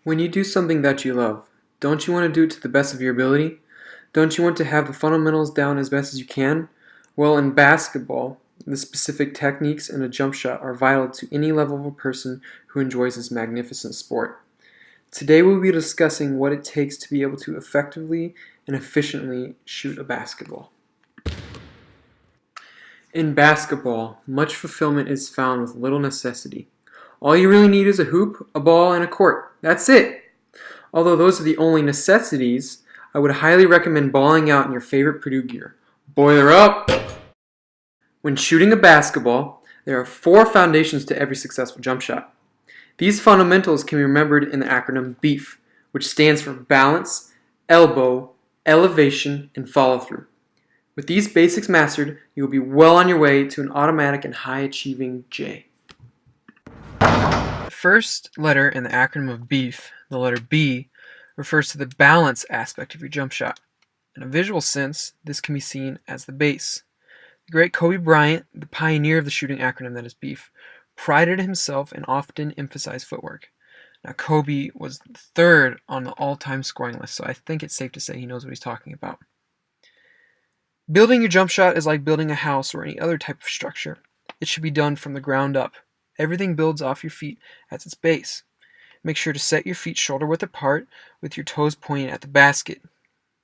When you do something that you love, don't you want to do it to the best of your ability? Don't you want to have the fundamentals down as best as you can? Well, in basketball, the specific techniques and a jump shot are vital to any level of a person who enjoys this magnificent sport. Today we'll be discussing what it takes to be able to effectively and efficiently shoot a basketball. In basketball, much fulfillment is found with little necessity. All you really need is a hoop, a ball, and a court. That's it! Although those are the only necessities, I would highly recommend balling out in your favorite Purdue gear. Boiler up! When shooting a basketball, there are 4 foundations to every successful jump shot. These fundamentals can be remembered in the acronym BEEF, which stands for balance, elbow, elevation, and follow-through. With these basics mastered, you will be well on your way to an automatic and high-achieving J. The first letter in the acronym of BEEF, the letter B, refers to the balance aspect of your jump shot. In a visual sense, this can be seen as the base. The great Kobe Bryant, the pioneer of the shooting acronym that is BEEF, prided himself and often emphasized footwork. Now, Kobe was third on the all-time scoring list, so I think it's safe to say he knows what he's talking about. Building your jump shot is like building a house or any other type of structure. It should be done from the ground up. Everything builds off your feet at its base. Make sure to set your feet shoulder-width apart with your toes pointing at the basket.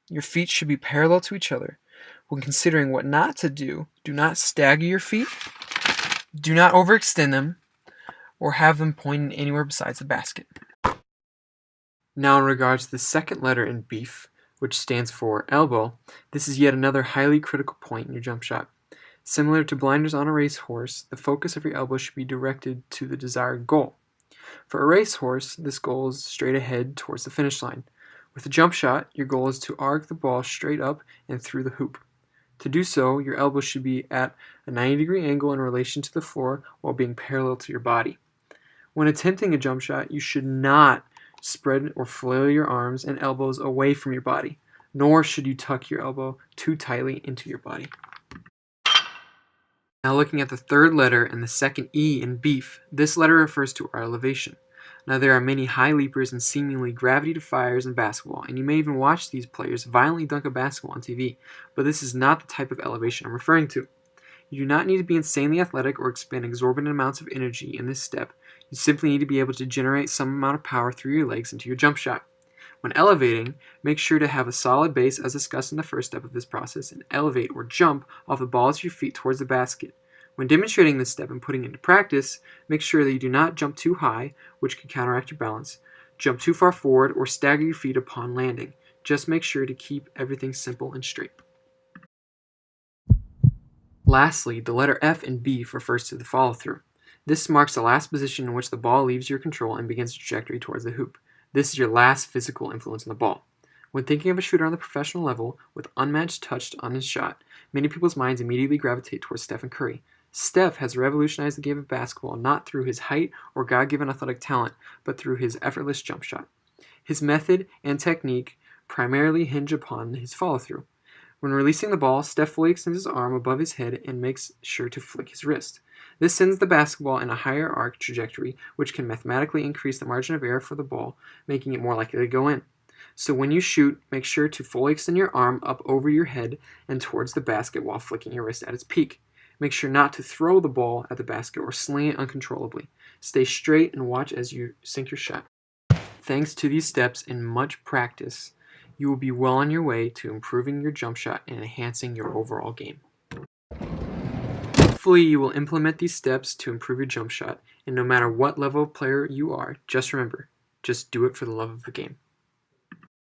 Your feet should be parallel to each other. When considering what not to do, do not stagger your feet, do not overextend them, or have them pointing anywhere besides the basket. Now in regards to the second letter in BEEF, which stands for elbow, this is yet another highly critical point in your jump shot. Similar to blinders on a racehorse, the focus of your elbow should be directed to the desired goal. For a racehorse, this goal is straight ahead towards the finish line. With a jump shot, your goal is to arc the ball straight up and through the hoop. To do so, your elbow should be at a 90-degree angle in relation to the floor while being parallel to your body. When attempting a jump shot, you should not spread or flail your arms and elbows away from your body, nor should you tuck your elbow too tightly into your body. Now looking at the third letter and the second E in BEEF, this letter refers to our elevation. Now there are many high leapers and seemingly gravity-defiers in basketball, and you may even watch these players violently dunk a basketball on TV, but this is not the type of elevation I'm referring to. You do not need to be insanely athletic or expend exorbitant amounts of energy in this step. You simply need to be able to generate some amount of power through your legs into your jump shot. When elevating, make sure to have a solid base as discussed in the first step of this process and elevate or jump off the balls of your feet towards the basket. When demonstrating this step and putting it into practice, make sure that you do not jump too high, which can counteract your balance, jump too far forward, or stagger your feet upon landing. Just make sure to keep everything simple and straight. Lastly, the letter F in BEEF refers to the follow-through. This marks the last position in which the ball leaves your control and begins a trajectory towards the hoop. This is your last physical influence on the ball. When thinking of a shooter on the professional level with unmatched touch on his shot, many people's minds immediately gravitate towards Stephen Curry. Steph has revolutionized the game of basketball not through his height or God-given athletic talent, but through his effortless jump shot. His method and technique primarily hinge upon his follow-through. When releasing the ball, Steph fully extends his arm above his head and makes sure to flick his wrist. This sends the basketball in a higher arc trajectory, which can mathematically increase the margin of error for the ball, making it more likely to go in. So when you shoot, make sure to fully extend your arm up over your head and towards the basket while flicking your wrist at its peak. Make sure not to throw the ball at the basket or sling it uncontrollably. Stay straight and watch as you sink your shot. Thanks to these steps and much practice, you will be well on your way to improving your jump shot and enhancing your overall game. Hopefully you will implement these steps to improve your jump shot, and no matter what level of player you are, just remember, just do it for the love of the game.